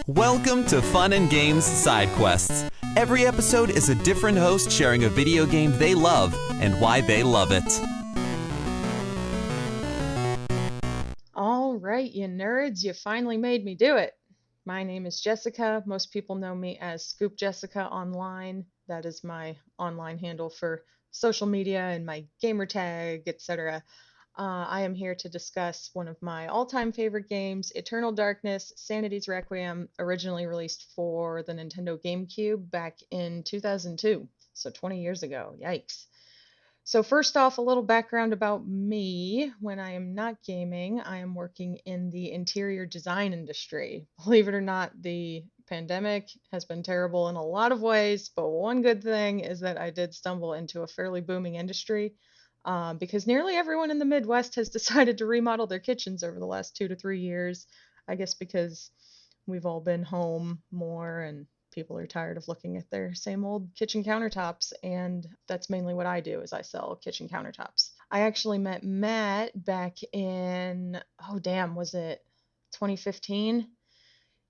Welcome to Fun and Games Side Quests. Every episode is a different host sharing a video game they love and why they love it. All right, you nerds, you finally made me do it. My name is Jessica. Most people know me as Scoop Jessica online. That is my online handle for social media and my gamer tag, etc. I am here to discuss one of my all-time favorite games, Eternal Darkness, Sanity's Requiem, originally released for the Nintendo GameCube back in 2002, so 20 years ago. Yikes. So first off, a little background about me. When I am not gaming, I am working in the interior design industry. Believe it or not, the pandemic has been terrible in a lot of ways, but one good thing is that I did stumble into a fairly booming industry because nearly everyone in the Midwest has decided to remodel their kitchens over the last 2 to 3 years. I guess because we've all been home more and people are tired of looking at their same old kitchen countertops, and that's mainly what I do is I sell kitchen countertops. I actually met Matt back in, was it 2015?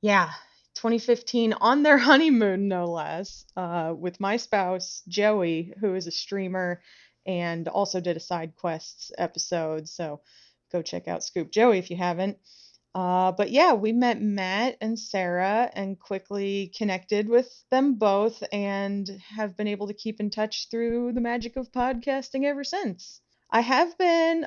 Yeah, 2015 on their honeymoon, no less, with my spouse, Joey, who is a streamer and also did a side quests episode. So go check out Scoop Joey if you haven't. But yeah, we met Matt and Sarah and quickly connected with them both and have been able to keep in touch through the magic of podcasting ever since. I have been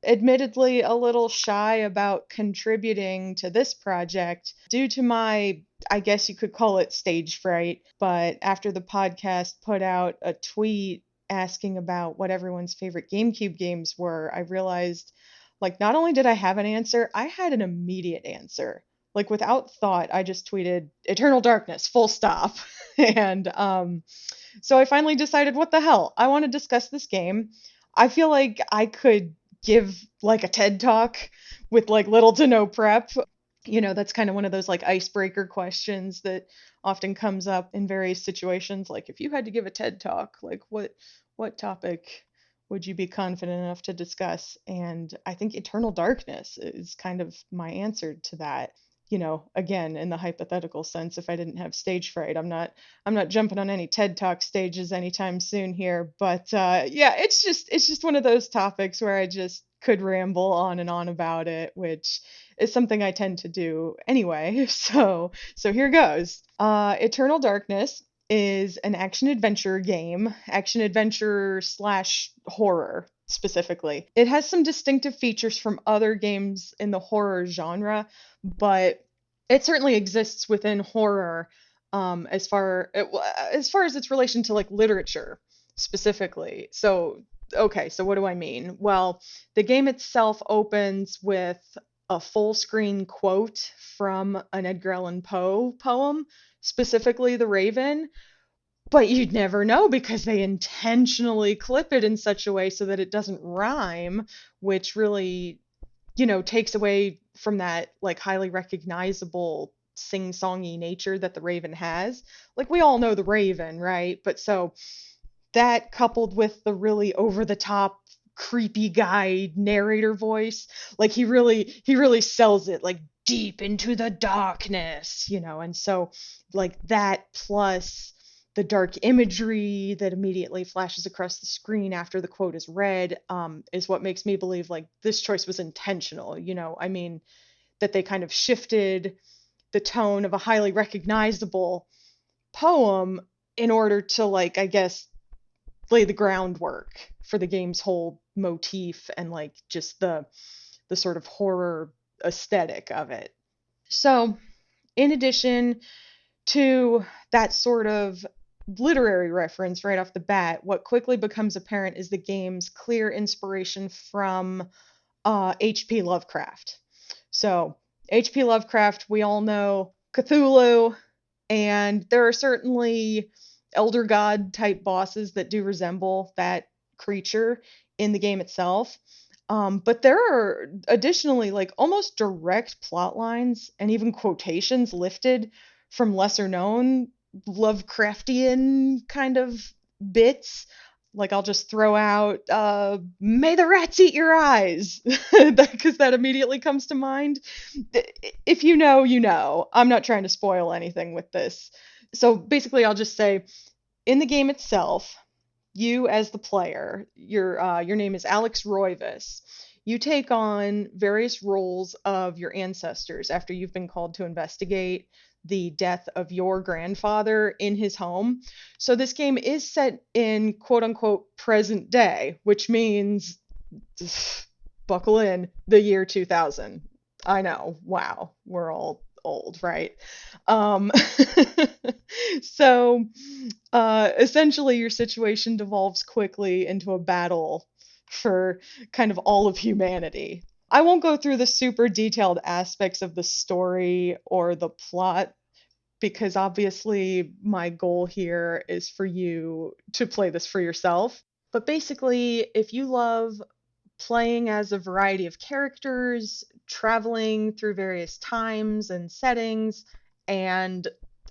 admittedly a little shy about contributing to this project due to my, I guess you could call it stage fright, but after the podcast put out a tweet asking about what everyone's favorite GameCube games were, I realized not only did I have an answer, I had an immediate answer. Without thought, I just tweeted Eternal Darkness, full stop. And so I finally decided, what the hell? I want to discuss this game. I feel like I could give a TED talk with little to no prep. You know, that's kind of one of those icebreaker questions that often comes up in various situations. If you had to give a TED talk, what topic would you be confident enough to discuss? And I think Eternal Darkness is kind of my answer to that. You know, again, in the hypothetical sense, if I didn't have stage fright, I'm not jumping on any TED Talk stages anytime soon here. But yeah, it's just one of those topics where I just could ramble on and on about it, which is something I tend to do anyway. So here goes. Eternal Darkness is an action adventure game, action adventure / horror specifically. It has some distinctive features from other games in the horror genre, but it certainly exists within horror as far as its relation to literature specifically. So what do I mean? Well, the game itself opens with a full screen quote from an Edgar Allan Poe poem, specifically The Raven, but you'd never know because they intentionally clip it in such a way so that it doesn't rhyme, which really, takes away from that highly recognizable sing-songy nature that The Raven has. We all know The Raven, right? But so that coupled with the really over-the-top creepy guy narrator voice, he really sells it deep into the darkness, and so that plus the dark imagery that immediately flashes across the screen after the quote is read is what makes me believe this choice was intentional. I mean, that they kind of shifted the tone of a highly recognizable poem in order to I guess lay the groundwork for the game's whole motif and just the sort of horror aesthetic of it. So in addition to that sort of literary reference right off the bat, what quickly becomes apparent is the game's clear inspiration from H.P. Lovecraft. So H.P. Lovecraft, we all know Cthulhu, and there are certainly elder god type bosses that do resemble that creature in the game itself. But there are additionally almost direct plot lines and even quotations lifted from lesser known Lovecraftian kind of bits. Like I'll just throw out, may the rats eat your eyes, because that immediately comes to mind. If you know, you know. I'm not trying to spoil anything with this. So basically, I'll just say in the game itself, you as the player, your name is Alex Roivas. You take on various roles of your ancestors after you've been called to investigate the death of your grandfather in his home. So this game is set in quote unquote present day, which means buckle in, the year 2000. I know, wow, we're all old, right? Um, so essentially, your situation devolves quickly into a battle for kind of all of humanity. I won't go through the super detailed aspects of the story or the plot because obviously my goal here is for you to play this for yourself. But basically, if you love playing as a variety of characters, traveling through various times and settings, and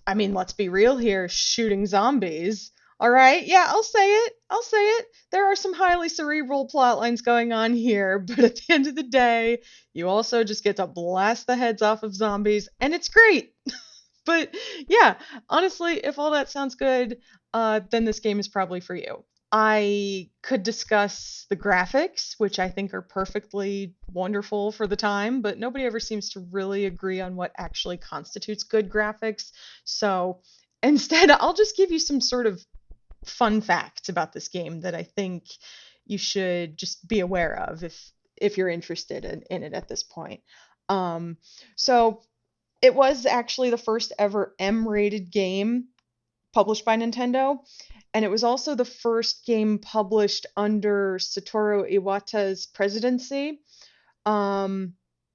I mean, let's be real here, shooting zombies. All right, yeah, I'll say it. I'll say it. There are some highly cerebral plot lines going on here, but at the end of the day, you also just get to blast the heads off of zombies, and it's great. But yeah, honestly, if all that sounds good, then this game is probably for you. I could discuss the graphics, which I think are perfectly wonderful for the time, but nobody ever seems to really agree on what actually constitutes good graphics. So instead, I'll just give you some sort of fun facts about this game that I think you should just be aware of if you're interested in it at this point. Um, so it was actually the first ever M-rated game published by Nintendo, and it was also the first game published under Satoru Iwata's presidency. Um,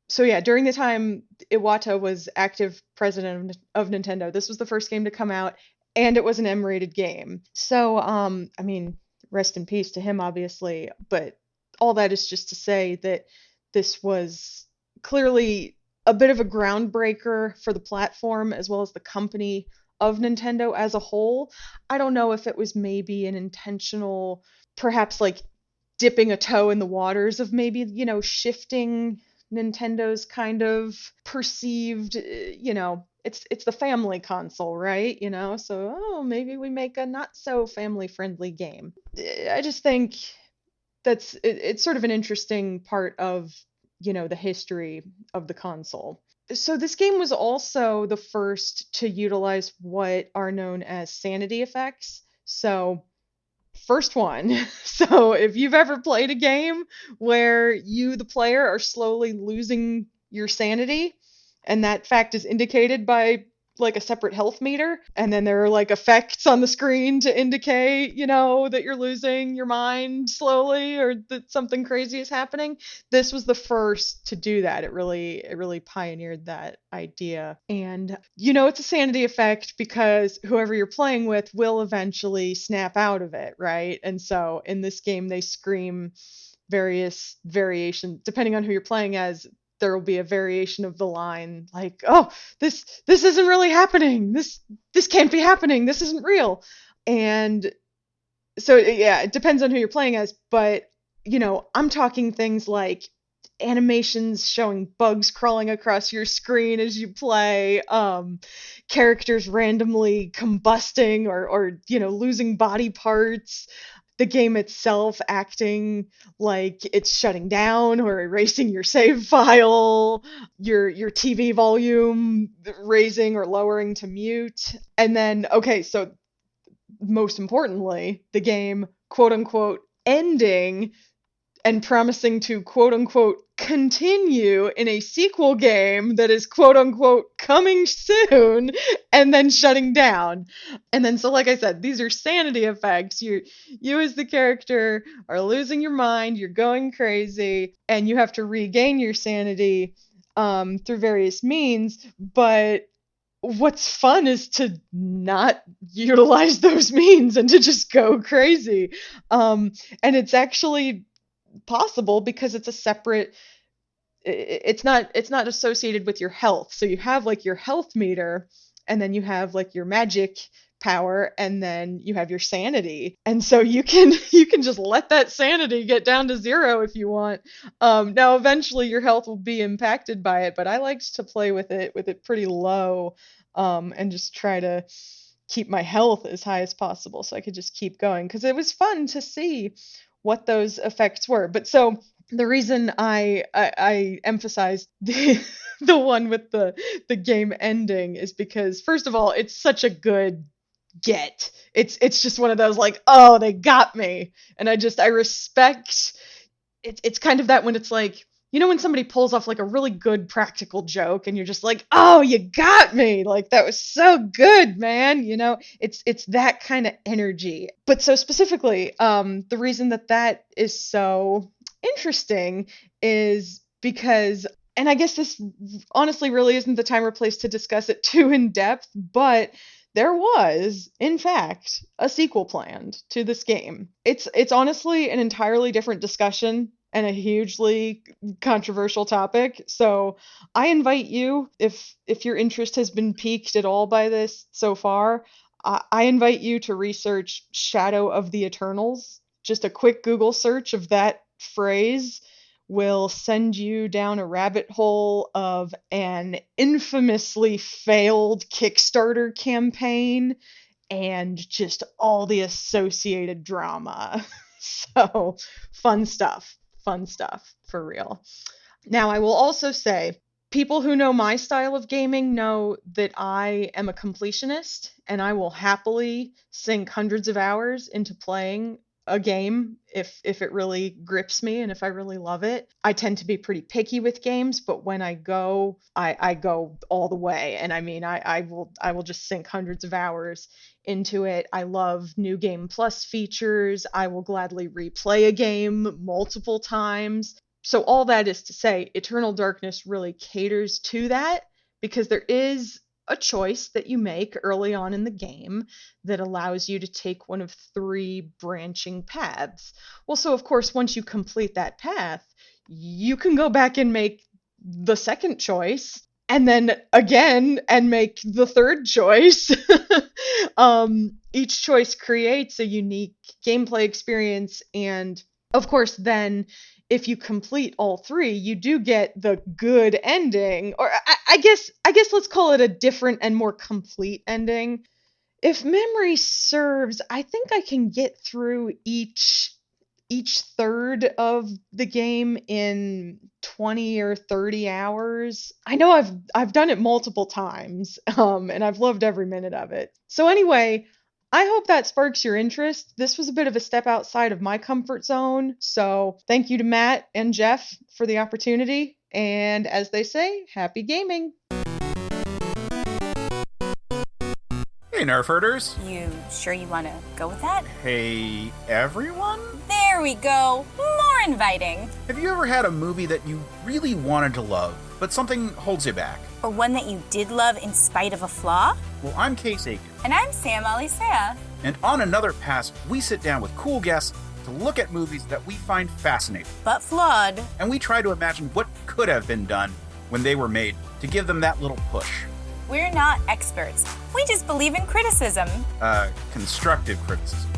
so yeah, during the time Iwata was active president of Nintendo, this was the first game to come out, and it was an M-rated game. So I mean, rest in peace to him, obviously, but all that is just to say that this was clearly a bit of a groundbreaker for the platform as well as the company of Nintendo as a whole. I don't know if it was maybe an intentional, perhaps like dipping a toe in the waters of maybe, shifting Nintendo's kind of perceived, it's the family console, right? So maybe we make a not so family friendly game. I just think it's sort of an interesting part of, the history of the console. So this game was also the first to utilize what are known as sanity effects. So first one. So if you've ever played a game where you, the player, are slowly losing your sanity, and that fact is indicated by like a separate health meter, and then there are like effects on the screen to indicate, that you're losing your mind slowly or that something crazy is happening. This was the first to do that. It really pioneered that idea. And it's a sanity effect because whoever you're playing with will eventually snap out of it, right? And so in this game they scream various variations depending on who you're playing as. There will be a variation of the line like, "Oh, this isn't really happening. This can't be happening. This isn't real." And so yeah, it depends on who you're playing as, but I'm talking things like animations showing bugs crawling across your screen as you play, characters randomly combusting or losing body parts, the game itself acting like it's shutting down or erasing your save file, your TV volume raising or lowering to mute. And then, okay, so most importantly, the game, quote unquote, ending and promising to quote unquote continue in a sequel game that is quote unquote coming soon and then shutting down. And then so like I said, these are sanity effects. You as the character are losing your mind, you're going crazy, and you have to regain your sanity through various means, but what's fun is to not utilize those means and to just go crazy. And it's actually possible because it's a separate, it's not associated with your health. So you have like your health meter, and then you have like your magic power, and then you have your sanity. And so you can just let that sanity get down to 0 if you want. Now eventually your health will be impacted by it, but I liked to play with it pretty low, and just try to keep my health as high as possible so I could just keep going, because it was fun to see what those effects were. But so the reason I emphasized the one with the game ending is because, first of all, it's such a good get. It's just one of those, like, oh, they got me. And I respect it. It's kind of that when it's like, when somebody pulls off like a really good practical joke and you're just like, oh, you got me. Like, that was so good, man. It's that kind of energy. But so specifically, the reason that is so interesting is because, and I guess this honestly really isn't the time or place to discuss it too in depth, but there was, in fact, a sequel planned to this game. It's honestly an entirely different discussion and a hugely controversial topic. So I invite you, if your interest has been piqued at all by this so far, I invite you to research Shadow of the Eternals. Just a quick Google search of that phrase will send you down a rabbit hole of an infamously failed Kickstarter campaign and just all the associated drama. So fun stuff for real. Now, I will also say, people who know my style of gaming know that I am a completionist, and I will happily sink hundreds of hours into playing a game if it really grips me and if I really love it. I tend to be pretty picky with games, but when I go, I go all the way. And I mean, I will just sink hundreds of hours into it. I love New Game Plus features. I will gladly replay a game multiple times. So all that is to say, Eternal Darkness really caters to that, because there is a choice that you make early on in the game that allows you to take one of 3 branching paths. Well, so of course, once you complete that path, you can go back and make the second choice, and then again and make the third choice. Each choice creates a unique gameplay experience, and of course, then if you complete all 3, you do get the good ending, or I guess let's call it a different and more complete ending. If memory serves, I think I can get through each third of the game in 20 or 30 hours. I know I've done it multiple times, and I've loved every minute of it. So anyway, I hope that sparks your interest. This was a bit of a step outside of my comfort zone, so thank you to Matt and Jeff for the opportunity, and as they say, happy gaming! Hey, Nerf herders. You sure you want to go with that? Hey, everyone? There we go. More inviting. Have you ever had a movie that you really wanted to love, but something holds you back? Or one that you did love in spite of a flaw? Well, I'm Case Aiken. And I'm Sam Alisea. And on Another Pass, we sit down with cool guests to look at movies that we find fascinating. But flawed. And we try to imagine what could have been done when they were made to give them that little push. We're not experts. We just believe in criticism. Constructive criticism.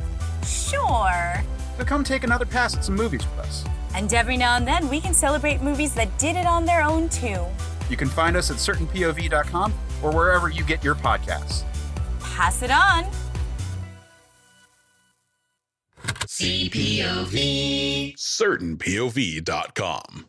Sure. So come take another pass at some movies with us. And every now and then, we can celebrate movies that did it on their own, too. You can find us at certainpov.com or wherever you get your podcasts. Pass it on. CPOV. certainpov.com.